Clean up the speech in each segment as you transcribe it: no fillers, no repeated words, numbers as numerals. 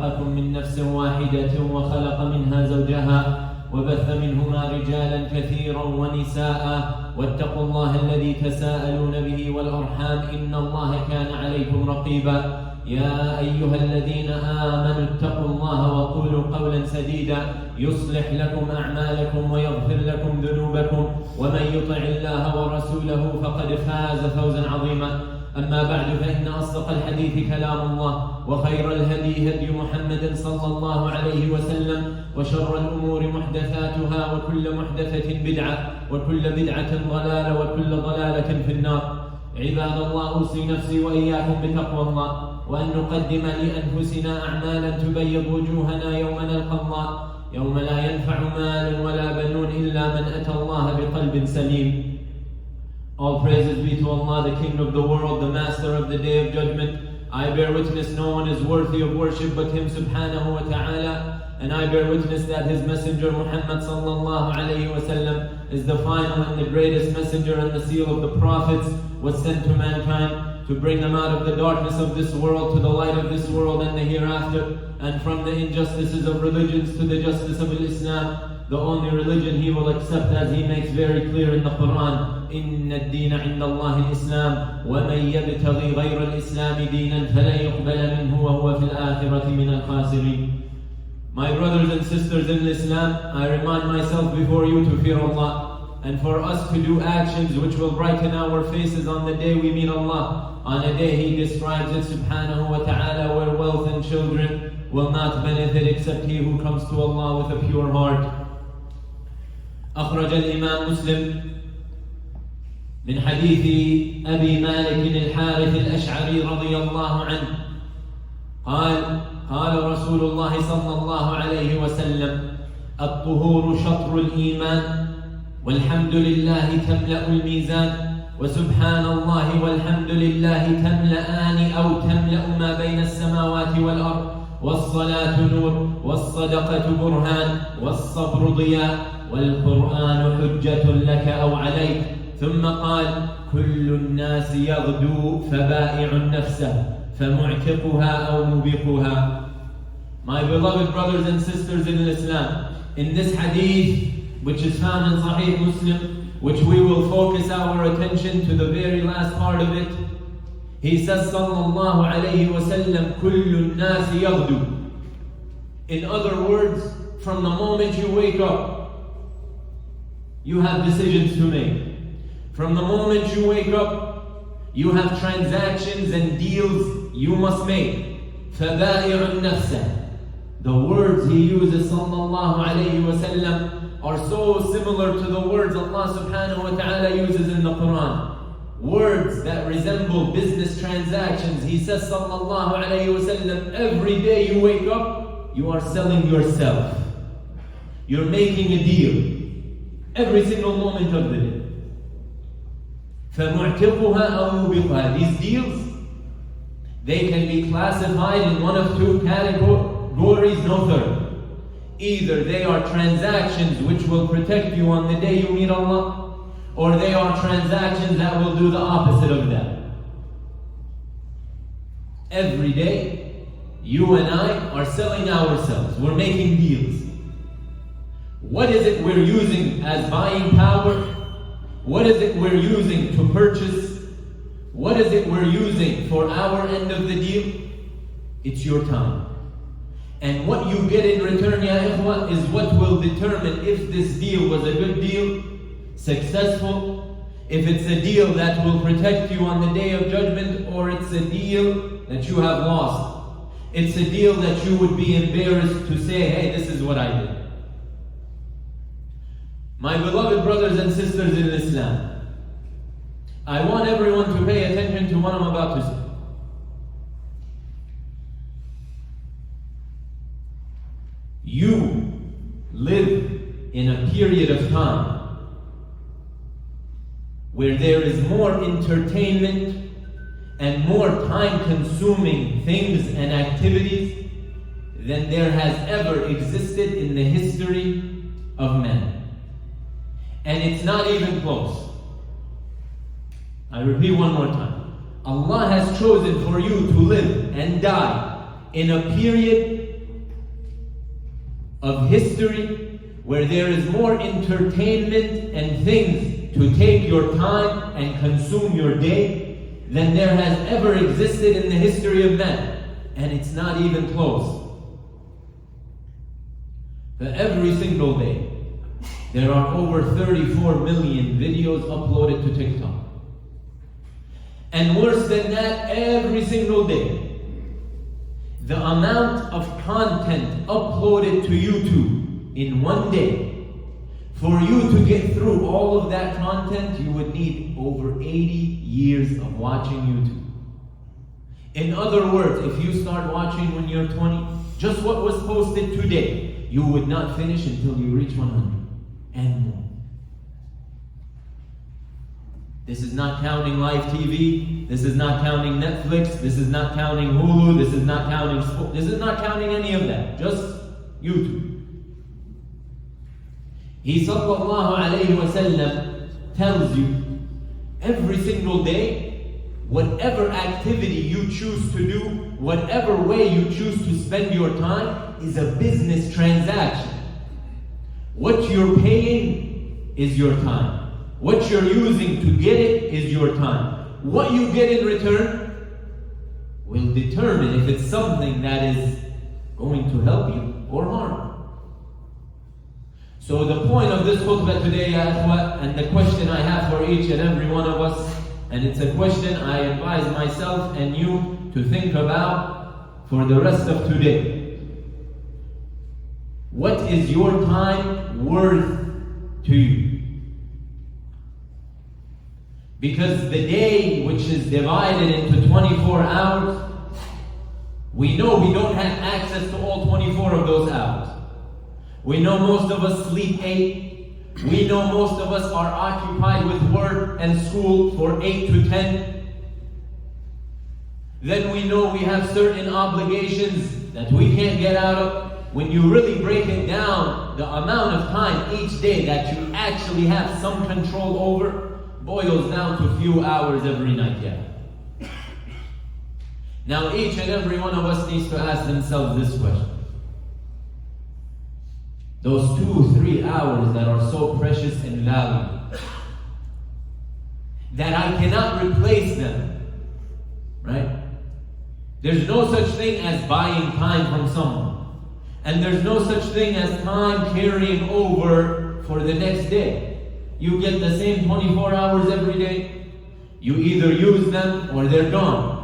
خلقكم من نفس واحدة وخلق منها زوجها وبث منهما رجالا كثيرا ونساء واتقوا الله الذي تساءلون به والأرحام إن الله كان عليكم رقيبا يا أيها الذين آمنوا اتقوا الله وقولوا قولا سديدا يصلح لكم أعمالكم ويغفر لكم ذنوبكم ومن يطع الله ورسوله فقد فاز فوزا عظيما أما بعد فإن أصدق الحديث كلام الله وخير الهدي هدي محمد صلى الله عليه وسلم وشر الأمور محدثاتها وكل محدثة بدعة وكل بدعة ضلالة وكل ضلالة في النار. عباد الله أوصي نفسي وإياكم بتقوى الله وأن نقدم لأنفسنا أعمالا تبيض وجوهنا يوم نلقى الله يوم لا ينفع مال ولا بنون إلا من أتى الله بقلب سليم. All praises be to Allah, the King of the world, the Master of the Day of Judgment. I bear witness no one is worthy of worship but Him subhanahu wa ta'ala. And I bear witness that His Messenger Muhammad sallallahu alayhi wa sallam is the final and the greatest messenger and the seal of the prophets was sent to mankind to bring them out of the darkness of this world to the light of this world and the hereafter, and from the injustices of religions to the justice of Islam, the only religion He will accept, as He makes very clear in the Quran. إن الدين عند الله الإسلام ومن يبتغي غير الإسلام دينا فلن يقبل منه وهو في الآخرة من الخاسرين. My brothers and sisters in Islam, I remind myself before you to fear Allah and for us to do actions which will brighten our faces on the day we meet Allah, on a day He describes it subhanahu wa ta'ala, where wealth and children will not benefit except he who comes to Allah with a pure heart. أخرج الإمام مسلم من حديث أبي مالك الحارث الأشعري رضي الله عنه قال رسول الله صلى الله عليه وسلم الطهور شطر الإيمان والحمد لله تملأ الميزان وسبحان الله والحمد لله تملأان أو تملأ ما بين السماوات والأرض والصلاة نور والصدقة برهان والصبر ضياء والقرآن حجة لك أو عليك. ثم قال كل الناس يغدو فبائع نفسه فمعتقها أو مبيقها. My beloved brothers and sisters in Islam, in this hadith which is found in Sahih Muslim, which we will focus our attention to the very last part of it, he says sallallahu alayhi wa sallam كل الناس يغدو. In other words, from the moment you wake up, you have decisions to make. From the moment you wake up, you have transactions and deals you must make. فَبَائِعُ النَّفْسَ. The words he uses sallallahu alayhi wa sallam are so similar to the words Allah subhanahu wa ta'ala uses in the Quran. Words that resemble business transactions. He says sallallahu alayhi wa sallam, every day you wake up, you are selling yourself. You're making a deal. Every single moment of the day. فَمُعْتِقُهَا أَوْ مُبِقُهَا. These deals, they can be classified in one of two categories, no third. Either they are transactions which will protect you on the day you meet Allah, or they are transactions that will do the opposite of that. Every day, you and I are selling ourselves. We're making deals. What is it we're using as buying power? What is it we're using to purchase? What is it we're using for our end of the deal? It's your time. And what you get in return, ya ikhwa, is what will determine if this deal was a good deal, successful, if it's a deal that will protect you on the day of judgment, or it's a deal that you have lost. It's a deal that you would be embarrassed to say, hey, this is what I did. My beloved brothers and sisters in Islam, I want everyone to pay attention to what I'm about to say. You live in a period of time where there is more entertainment and more time-consuming things and activities than there has ever existed in the history of man. And it's not even close. I repeat one more time. Allah has chosen for you to live and die in a period of history where there is more entertainment and things to take your time and consume your day than there has ever existed in the history of man. And it's not even close. But every single day, there are over 34 million videos uploaded to TikTok. And worse than that, every single day, the amount of content uploaded to YouTube in one day, for you to get through all of that content, you would need over 80 years of watching YouTube. In other words, if you start watching when you're 20, just what was posted today, you would not finish until you reach 100 and more. This is not counting live TV, this is not counting Netflix, this is not counting Hulu, this is not counting sport, this is not counting any of that, just YouTube. He sallallahu alayhi wa sallam tells you every single day, whatever activity you choose to do, whatever way you choose to spend your time is a business transaction. What you're paying is your time. What you're using to get it is your time. What you get in return will determine if it's something that is going to help you or harm. So the point of this khutbah today, ya ikhwa, and the question I have for each and every one of us, and it's a question I advise myself and you to think about for the rest of today. What is your time worth to you? Because the day, which is divided into 24 hours, we know we don't have access to all 24 of those hours. We know most of us sleep 8. We know most of us are occupied with work and school for 8 to 10. Then we know we have certain obligations that we can't get out of. When you really break it down, the amount of time each day that you actually have some control over boils down to a few hours every night, yeah. Now each and every one of us needs to ask themselves this question. Those 2-3 hours that are so precious and valuable, that I cannot replace them, right? There's no such thing as buying time from someone. And there's no such thing as time carrying over for the next day. You get the same 24 hours every day. You either use them or they're gone.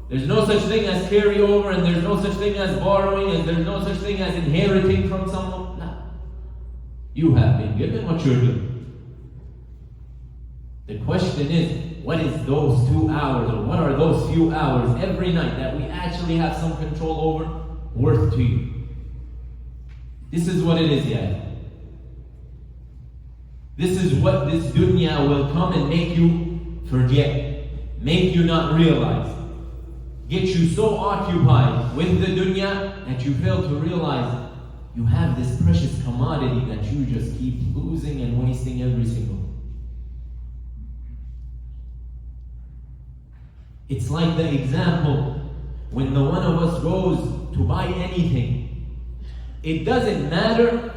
There's no such thing as carryover, and there's no such thing as borrowing, and there's no such thing as inheriting from someone. No. You have been given what you're doing. The question is, what is those 2 hours, or what are those few hours every night that we actually have some control over worth to you? This is what it is, yeah. This is what this dunya will come and make you forget, make you not realize, get you so occupied with the dunya that you fail to realize you have this precious commodity that you just keep losing and wasting every single day. It's like the example when the one of us goes to buy anything. It doesn't matter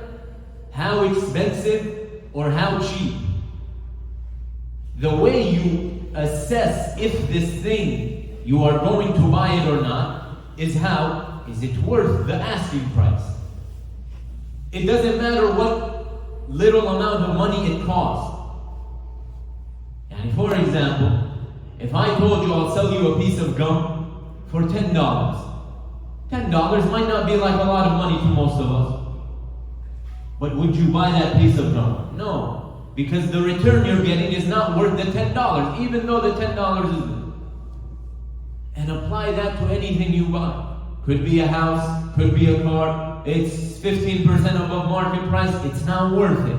how expensive or how cheap. The way you assess if this thing you are going to buy it or not is how is it worth the asking price. It doesn't matter what little amount of money it costs. And for example, if I told you I'll sell you a piece of gum for $10, $10 might not be like a lot of money to most of us. But would you buy that piece of gum? No, because the return you're getting is not worth the $10, even though the $10 is good. And apply that to anything you buy. Could be a house, could be a car. It's 15% above market price. It's not worth it.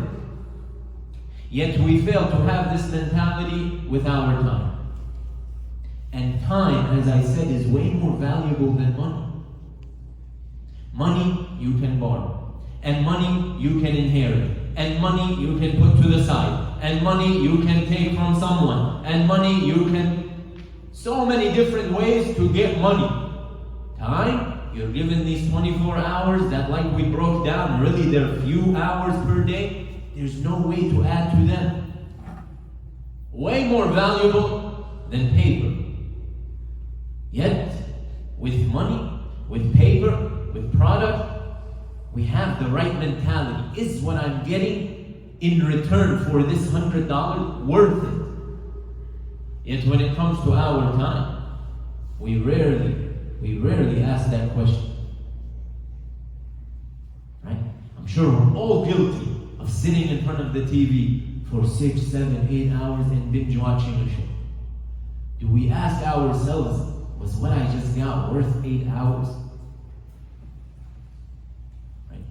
Yet we fail to have this mentality with our time. And time, as I said, is way more valuable than money. Money you can borrow. And money you can inherit. And money you can put to the side. And money you can take from someone. And money you can... So many different ways to get money. Time, you're given these 24 hours that, like we broke down, really they're few hours per day. There's no way to add to them. Way more valuable than paper. Yet, with money, with paper, with product, we have the right mentality. Is what I'm getting in return for this $100 worth it? Yet when it comes to our time, we rarely ask that question. Right? I'm sure we're all guilty of sitting in front of the TV for 6, 7, 8 hours and binge watching a show. Do we ask ourselves, was what I just got worth 8 hours? Right?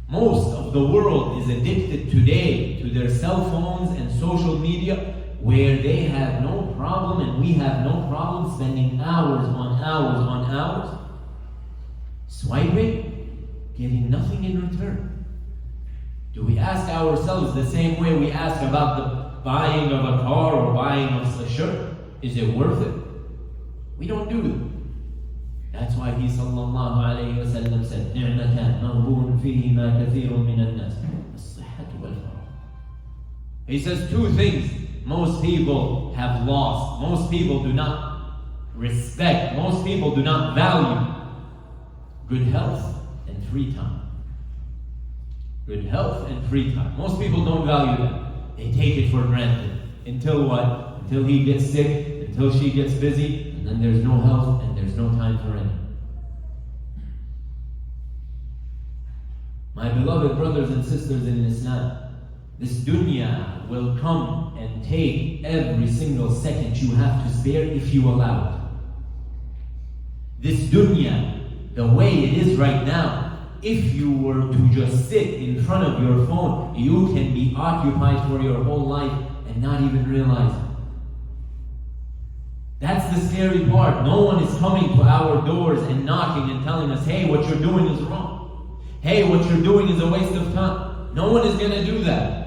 Most of the world is addicted today to their cell phones and social media, where they have no problem and we have no problem spending hours on hours on hours swiping, getting nothing in return. Do we ask ourselves the same way we ask about the buying of a car or buying of a shirt? Is it worth it? We don't do that. That's why he sallallahu alayhi wa sallam said, نِعْمَةً مَغْبُونٌ فِيهِمَا كَثِيرٌ مِنَ النَّاسِ الصِّحَّةُ وَالْفَرَاغُ. He says two things most people have lost. Most people do not respect. Most people do not value good health and free time. Good health and free time. Most people don't value that. They take it for granted. Until what? Until he gets sick, until she gets busy, and then there's no health and there's no time for it. My beloved brothers and sisters in Islam, this dunya will come and take every single second you have to spare if you allow it. This dunya, the way it is right now, if you were to just sit in front of your phone, you can be occupied for your whole life and not even realize it. That's the scary part. No one is coming to our doors and knocking and telling us, hey, what you're doing is wrong. Hey, what you're doing is a waste of time. No one is going to do that.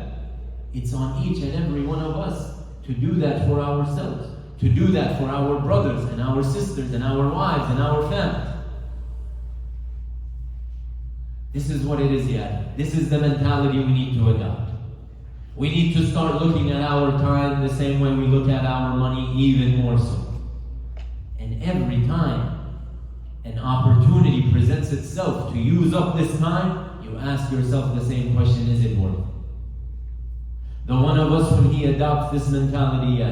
It's on each and every one of us to do that for ourselves, to do that for our brothers and our sisters and our wives and our families. This is what it is, yeah. This is the mentality we need to adopt. We need to start looking at our time the same way we look at our money, even more so. And every time an opportunity presents itself to use up this time, you ask yourself the same question, is it worth it? The one of us, when he adopts this mentality,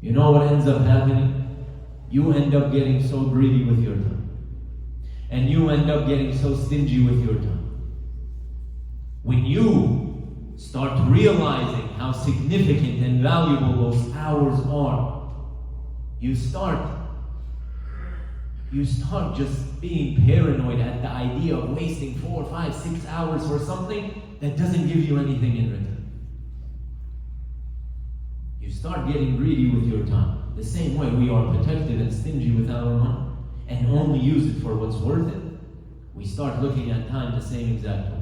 you know what ends up happening? You end up getting so greedy with your time. And you end up getting so stingy with your time. When you start realizing how significant and valuable those hours are, you start just being paranoid at the idea of wasting 4, 5, 6 hours for something that doesn't give you anything in return. You start getting greedy with your time. The same way we are protected and stingy with our money and only use it for what's worth it, we start looking at time the same exact way.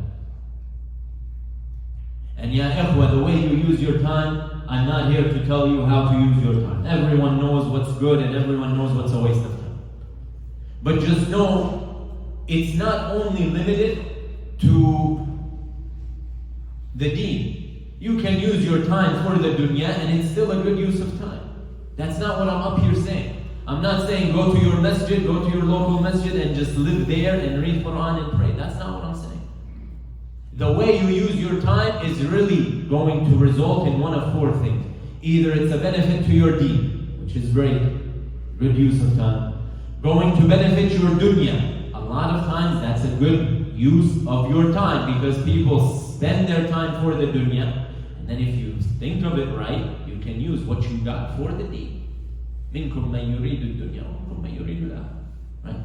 And ya ikhwa, the way you use your time, I'm not here to tell you how to use your time. Everyone knows what's good and everyone knows what's a waste of time. But just know, it's not only limited to the deen. You can use your time for the dunya and it's still a good use of time. That's not what I'm up here saying. I'm not saying go to your masjid, go to your local masjid and just live there and read Quran and pray. That's not what I'm saying. The way you use your time is really going to result in one of 4 things. Either it's a benefit to your deen, which is great, good use of time. Going to benefit your dunya. A lot of times that's a good use of your time because people spend their time for the dunya. And then if you think of it right, you can use what you got for the deen. مِنْكُمْ مَنْ يُرِيدُ الدُّنْيَا وَمِنْكُمْ مَنْ يُرِيدُ الْآخِرَةَ. Right?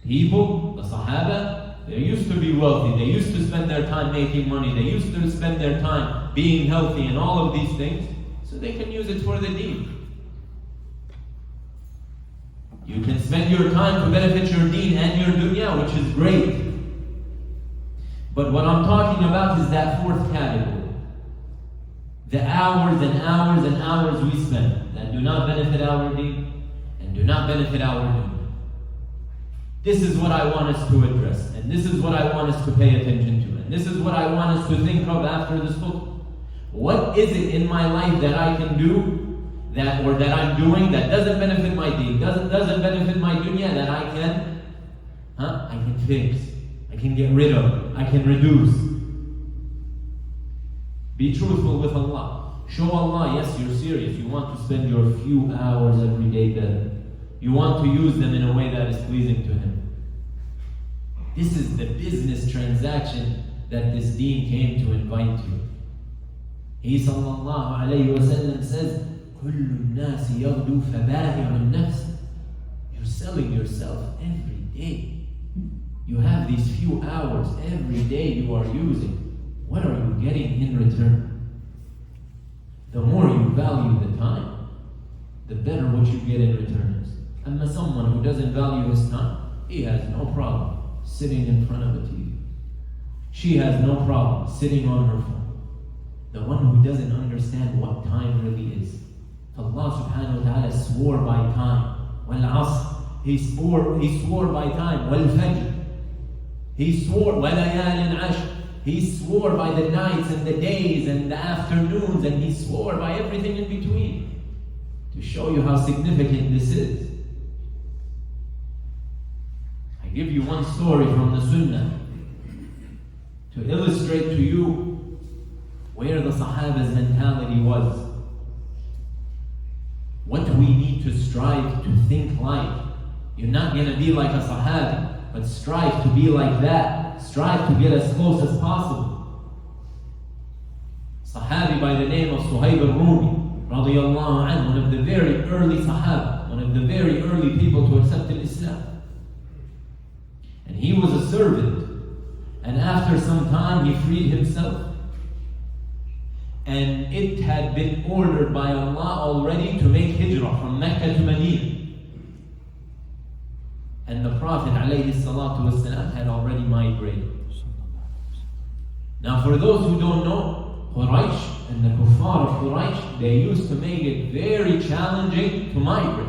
People, the Sahaba, they used to be wealthy. They used to spend their time making money. They used to spend their time being healthy and all of these things. So they can use it for the deen. You can spend your time to benefit your deen and your dunya, which is great. But what I'm talking about is that 4th category. The hours and hours and hours we spend that do not benefit our deen and do not benefit our dunya. This is what I want us to address, and this is what I want us to pay attention to, and this is what I want us to think of after this khutbah. What is it in my life that I can do, that I'm doing that doesn't benefit my deen, doesn't benefit my dunya, that I can fix, I can get rid of, I can reduce. Be truthful with Allah. Show Allah, yes, you're serious. You want to spend your few hours every day better. You want to use them in a way that is pleasing to Him. This is the business transaction that this deen came to invite you. He sallallahu alayhi wa sallam says, كُلُّ النَّاسِ يَغْدُو فَبَائِعُ النَّفْسِ. You're selling yourself every day. You have these few hours every day you are using. What are you getting in return? The more you value the time, the better what you get in return is. And someone who doesn't value his time, he has no problem sitting in front of a TV. She has no problem sitting on her phone. The one who doesn't understand what time really is. Allah subhanahu wa ta'ala swore by time. Wal-asr. He swore by time. Wal-fajr. He swore walayalin ashr. He swore by the nights and the days and the afternoons, and He swore by everything in between to show you how significant this is. I give you one story from the Sunnah to illustrate to you where the Sahaba's mentality was. What we need to strive to think like. You're not going to be like a Sahabi, but strive to be like that. Strive to get as close as possible. Sahabi by the name of Suhaib al-Rumi, radiyallahu anhu, one of the very early Sahaba, one of the very early people to accept Islam. And he was a servant. And after some time he freed himself. And it had been ordered by Allah already to make hijrah from Mecca to Medina. And the Prophet ﷺ had already migrated. Now for those who don't know, Quraysh and the kuffar of Quraysh, they used to make it very challenging to migrate.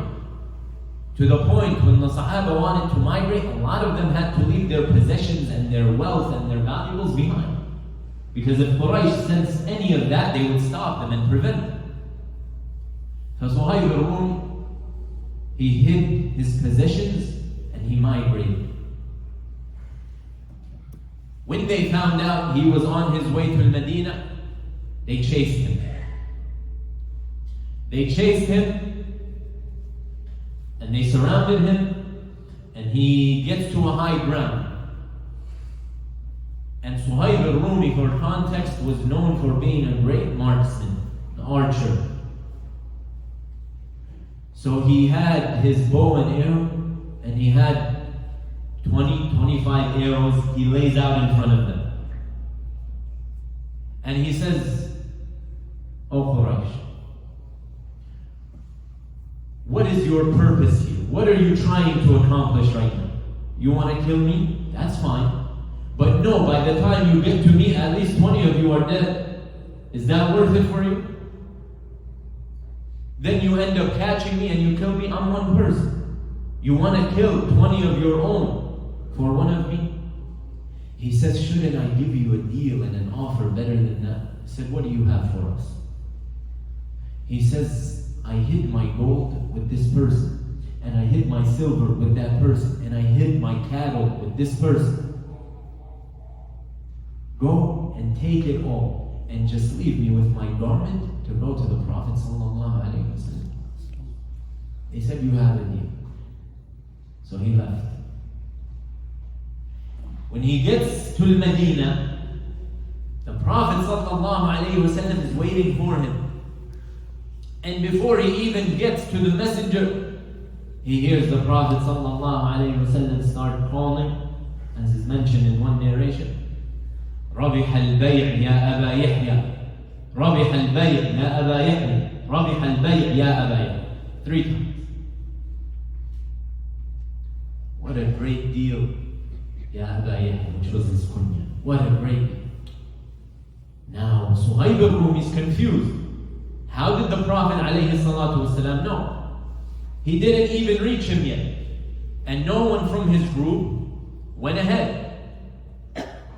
To the point when the Sahaba wanted to migrate, a lot of them had to leave their possessions and their wealth and their valuables behind. Because if Quraysh sensed any of that, they would stop them and prevent them. So Suhaib al-Rumi, he hid his possessions and he migrated. When they found out he was on his way to Medina, they chased him. They chased him and they surrounded him, and he gets to a high ground. And Suhaib al-Rumi, for context, was known for being a great marksman, an archer. So he had his bow and arrow, and he had 20, 25 arrows he lays out in front of them. And he says, "O Quraysh, what is your purpose here? What are you trying to accomplish right now? You want to kill me? That's fine. But no, by the time you get to me, at least 20 of you are dead. Is that worth it for you? Then you end up catching me and you kill me. I'm one person. You want to kill 20 of your own for one of me?" He says, "Shouldn't I give you a deal and an offer better than that?" I said, "What do you have for us?" He says, "I hid my gold with this person, and I hid my silver with that person, and I hid my cattle with this person. Go and take it all, and just leave me with my garment to go to the Prophet sallallahu alaihi wasallam." They said, "You have a deal." So he left. When he gets to Medina, the Prophet sallallahu alaihi wasallam is waiting for him. And before he even gets to the messenger, he hears the Prophet sallallahu alaihi wasallam start calling, as is mentioned in one narration, "ربح البيع يا أبا يحيى ربح البيع يا أبا يحيى ربح البيع يا أبا يحيى." 3 times. What a great deal, Ya Aba Yahya, which was his kunya. What a great deal. Now Suhaib al-Rumi is confused. How did the Prophet ﷺ know? He didn't even reach him yet. And no one from his group went ahead.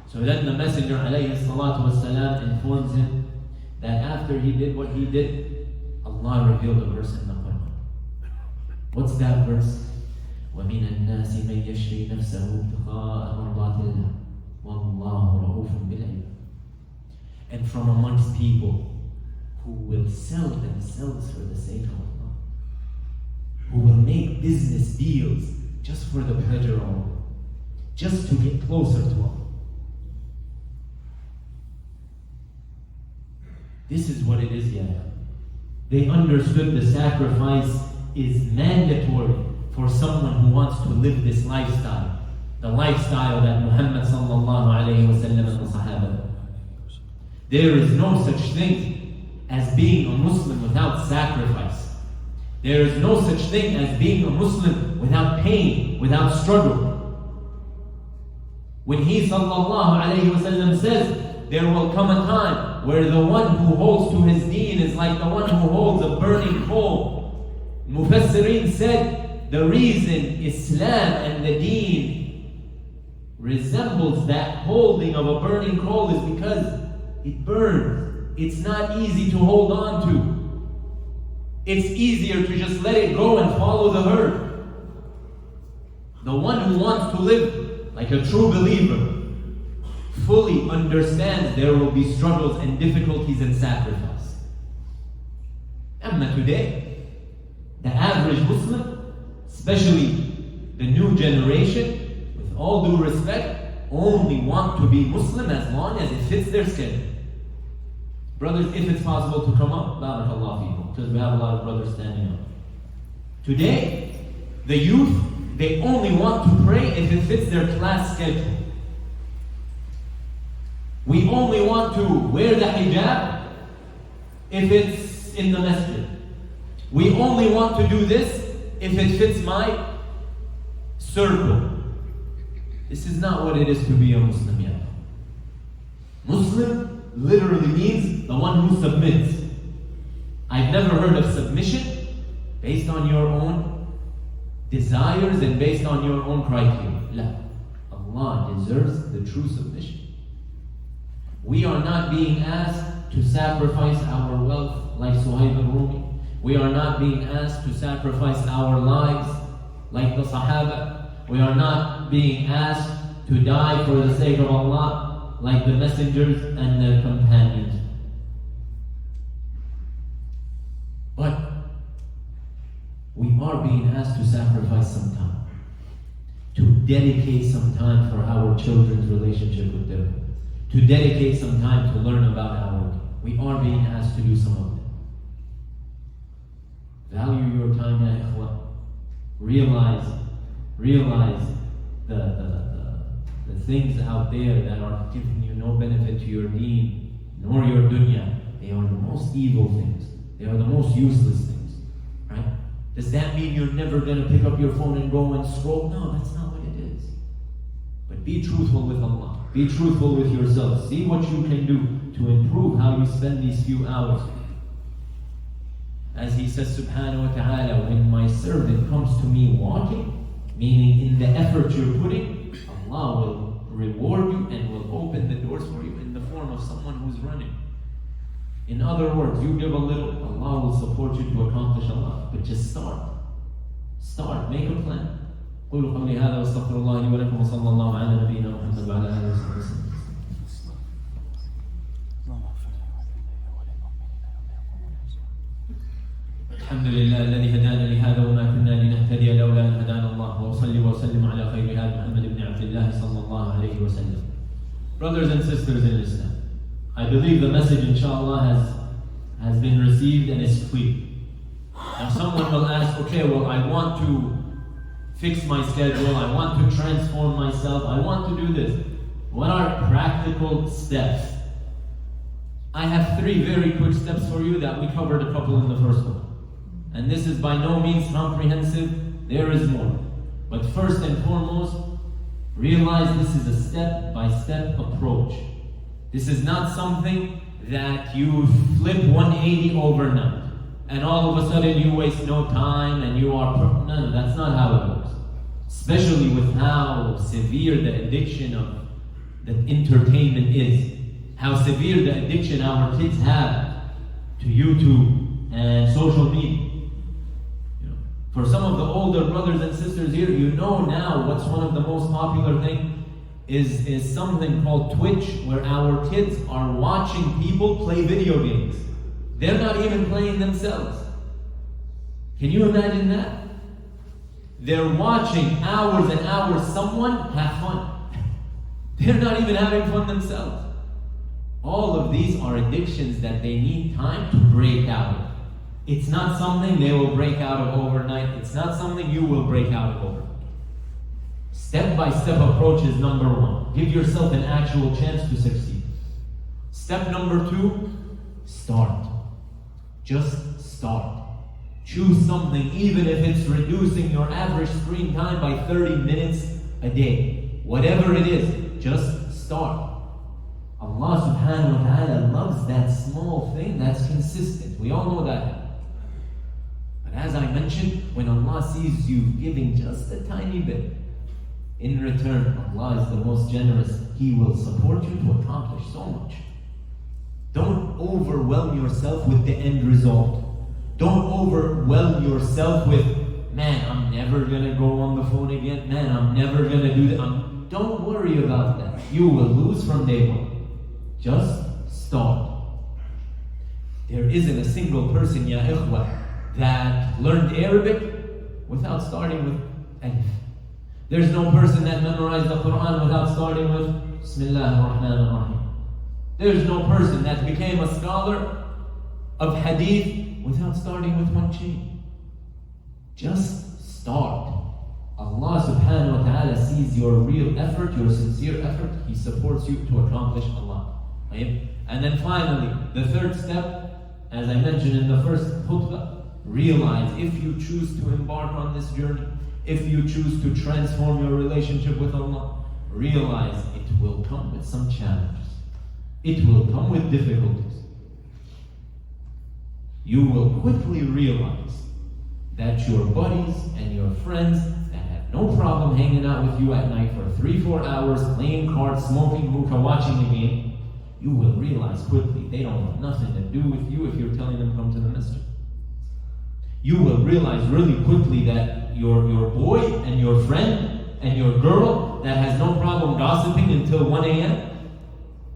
So then the Messenger ﷺ informs him that after he did what he did, Allah revealed a verse in the Quran. What's that verse? وَمِنَ النَّاسِ مَن يَشْرِي نَفْسَهُ ابْتِغَاءَ مَرْضَاتِ اللَّهِ وَاللَّهُ رَءُوفٌ بِالْعِبَادِ. And from amongst people who will sell themselves for the sake of Allah, who will make business deals just for the pleasure of Allah, just to get closer to Allah. This is what it is, yeah. They understood the sacrifice is mandatory for someone who wants to live this lifestyle, the lifestyle that Muhammad sallallahu alayhi wa sallam and the Sahaba. There is no such thing as being a Muslim without sacrifice. There is no such thing as being a Muslim without pain, without struggle. When he sallallahu alayhi wa sallam says, there will come a time where the one who holds to his deen is like the one who holds a burning coal. Mufassirin said, the reason Islam and the deen resembles that holding of a burning coal is because it burns. It's not easy to hold on to. It's easier to just let it go and follow the herd. The one who wants to live like a true believer fully understands there will be struggles and difficulties and sacrifice. And today, the average Muslim, especially the new generation, with all due respect, only want to be Muslim as long as it fits their schedule. Brothers, if it's possible to come up, barakallah feekum, because we have a lot of brothers standing up. Today, the youth, they only want to pray if it fits their class schedule. We only want to wear the hijab if it's in the masjid. We only want to do this if it fits my circle. This is not what it is to be a Muslim yet. Muslim literally means the one who submits. I've never heard of submission based on your own desires and based on your own criteria. La. Allah deserves the true submission. We are not being asked to sacrifice our wealth like Suhaib al-Rumi. We are not being asked to sacrifice our lives like the Sahaba. We are not being asked to die for the sake of Allah like the messengers and their companions. But we are being asked to sacrifice some time, to dedicate some time for our children's relationship with their parents, to dedicate some time to learn about our deen. We are being asked to do some of it. Value your time, ya ikhwa. Realize the things out there that are giving you no benefit to your deen, nor your dunya. They are the most evil things. They are the most useless things. Right? Does that mean you're never going to pick up your phone and go and scroll? No, that's not what it is. But be truthful with Allah. Be truthful with yourself. See what you can do to improve how you spend these few hours. As he says subhanahu wa ta'ala, when my servant comes to me walking, meaning in the effort you're putting, Allah will reward you and will open the doors for you in the form of someone who's running. In other words, you give a little, Allah will support you to accomplish a lot. But just start. Start, make a plan. قولوا قولي هذا واستغفر الله لي ولكم وصلى الله على نبينا محمد وعلى آله وصحبه وسلم. الحمد لله الذي هدانا لهذا وما كنا لنهتدي لولا أن هدانا الله وأصلي وأسلم على خير هذا محمد بن عبد الله صلى الله عليه وسلم. Brothers and sisters in Islam, I believe the message inshallah has been received and is clear. Now someone will ask, okay, well I want to fix my schedule, I want to transform myself, I want to do this. What are practical steps? I have 3 very quick steps for you that we covered a couple in the first one. And this is by no means comprehensive, there is more. But first and foremost, realize this is a step-by-step approach. This is not something that you flip 180 overnight and all of a sudden you waste no time and you are... No, that's not how it works. especially with how severe the addiction of the entertainment is, how severe the addiction our kids have to YouTube and social media. For some of the older brothers and sisters here, you know now what's one of the most popular things is something called Twitch, where our kids are watching people play video games. They're not even playing themselves. Can you imagine that? They're watching hours and hours someone have fun. They're not even having fun themselves. All of these are addictions that they need time to break out of. It's not something they will break out of overnight. It's not something you will break out of overnight. Step-by-step approach is number one. Give yourself an actual chance to succeed. Step number two, start. Just start. Choose something, even if it's reducing your average screen time by 30 minutes a day. Whatever it is, just start. Allah subhanahu wa ta'ala loves that small thing that's consistent. We all know that. But as I mentioned, when Allah sees you giving just a tiny bit, in return, Allah is the most generous. He will support you to accomplish so much. Don't overwhelm yourself with the end result. Don't overwhelm yourself with, man, I'm never going to go on the phone again. Man, I'm never going to do that. Don't worry about that. You will lose from day one. Just start. There isn't a single person, ya ikhwah, that learned Arabic without starting with alif. There's no person that memorized the Quran without starting with Bismillah ar-Rahman ar-Rahim. There's no person that became a scholar of hadith without starting with one chain. Just start. Allah subhanahu wa ta'ala sees your real effort, your sincere effort. He supports you to accomplish Allah. And then finally, the third step, as I mentioned in the first khutbah, realize if you choose to embark on this journey, if you choose to transform your relationship with Allah, realize it will come with some challenges. It will come with difficulties. You will quickly realize that your buddies and your friends that have no problem hanging out with you at night for 3-4 hours, playing cards, smoking hookah, watching the game, you will realize quickly they don't want nothing to do with you if you're telling them come to the masjid. You will realize really quickly that your boy and your friend and your girl that has no problem gossiping until 1 a.m.,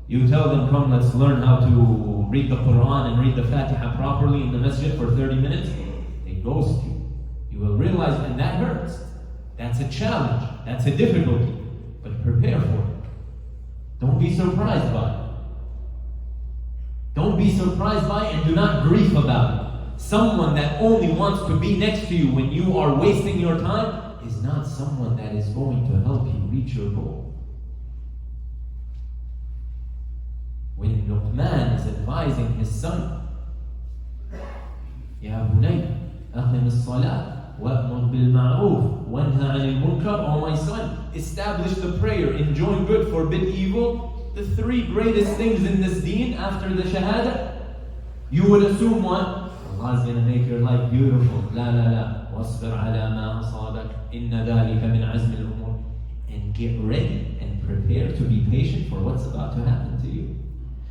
you tell them, come, let's learn how to read the Quran and read the Fatiha properly in the masjid for 30 minutes. They ghost you. You will realize, and that hurts. That's a challenge. That's a difficulty. But prepare for it. Don't be surprised by it. Don't be surprised by it and do not grieve about it. Someone that only wants to be next to you when you are wasting your time is not someone that is going to help you reach your goal. When Luqman is advising his son, Ya bunay, aqim as-salat, wa'mur bil-ma'ruf, wanha 'anil munkar, oh my son, establish the prayer, enjoin good, forbid evil, the three greatest things in this deen after the shahada. You would assume one, Allah's going to make your life beautiful. La la la. Wasbir ala ma asabak. Inna dhalika min azmi al-umur. And get ready and prepare to be patient for what's about to happen to you.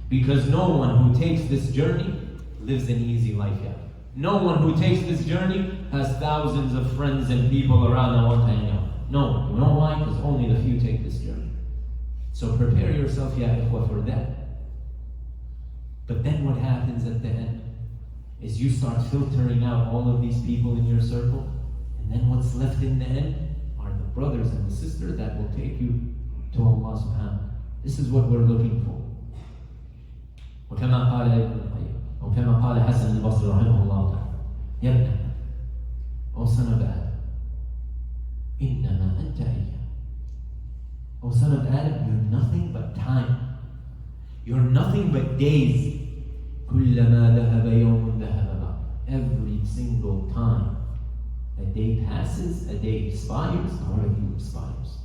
Because no one who takes this journey lives an easy life yet. No one who takes this journey has thousands of friends and people around that want to hang out. No. You know why? Because only the few take this journey. So prepare yourself, ya ikhwah, for that. But then what happens at the end is you start filtering out all of these people in your circle, and then what's left in the end are the brothers and the sisters that will take you to Allah subhanahu. This is what we're looking for. وكما قال ابن القيم وكما قال حسن البصري رحمه الله تعالى يا ابن آدم O son of Adam إنما أنت أيام O son of Adam, you're nothing but time. You're nothing but days. كلما ذهب يوم ذهب بعد. Every single time a day passes, a day expires, part of you expires.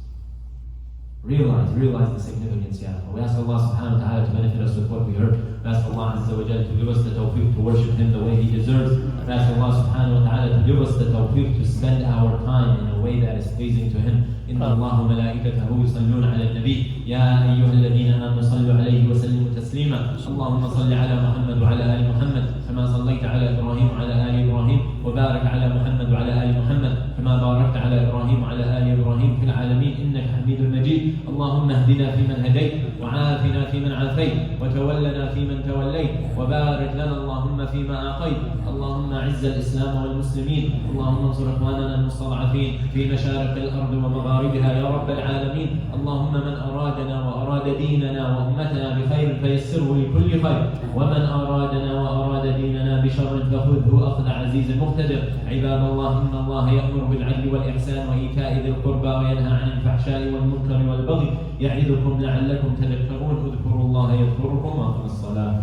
realize the significance, Ya Allah. We ask Allah subhanahu wa ta'ala to benefit us with what we heard. We ask Allah azza wa jalla to give us the tawfiq to worship Him the way He deserves. We ask Allah subhanahu wa ta'ala to give us the tawfiq to spend our time in a way that is pleasing to Him. إن الله وملائكته يصلون على النبي يا أيها الذين آمنوا صلوا عليه وسلموا تسليما اللهم صل على محمد وعلى آل محمد كما صليت على إبراهيم وعلى آل إبراهيم وبارك على محمد وعلى آل محمد كما باركت على إبراهيم وعلى آل إبراهيم في العالمين إنك حميد مجيد اللهم اهدنا فيمن هديت وعافنا فيمن عافيت وتولنا فيمن توليت وبارك لنا اللهم فيما أعطيت اللهم أعز الإسلام والمسلمين اللهم انصر إخواننا المستضعفين في مشارق الأرض ومغاربها يا رب العالمين اللهم من أرادنا وأراد ديننا وأمتنا بخير فيسره لكل خير ومن أرادنا وأراد ديننا بشر فخذه أخذ عزيز مقتدر عباد الله إن الله يأمر بالعدل والإحسان وإيتاء ذي القربى وينهى عن الفحشاء والمنكر والبغي يعظكم لعلكم تذكرون اذكروا الله يذكركم وأقيموا الصلاة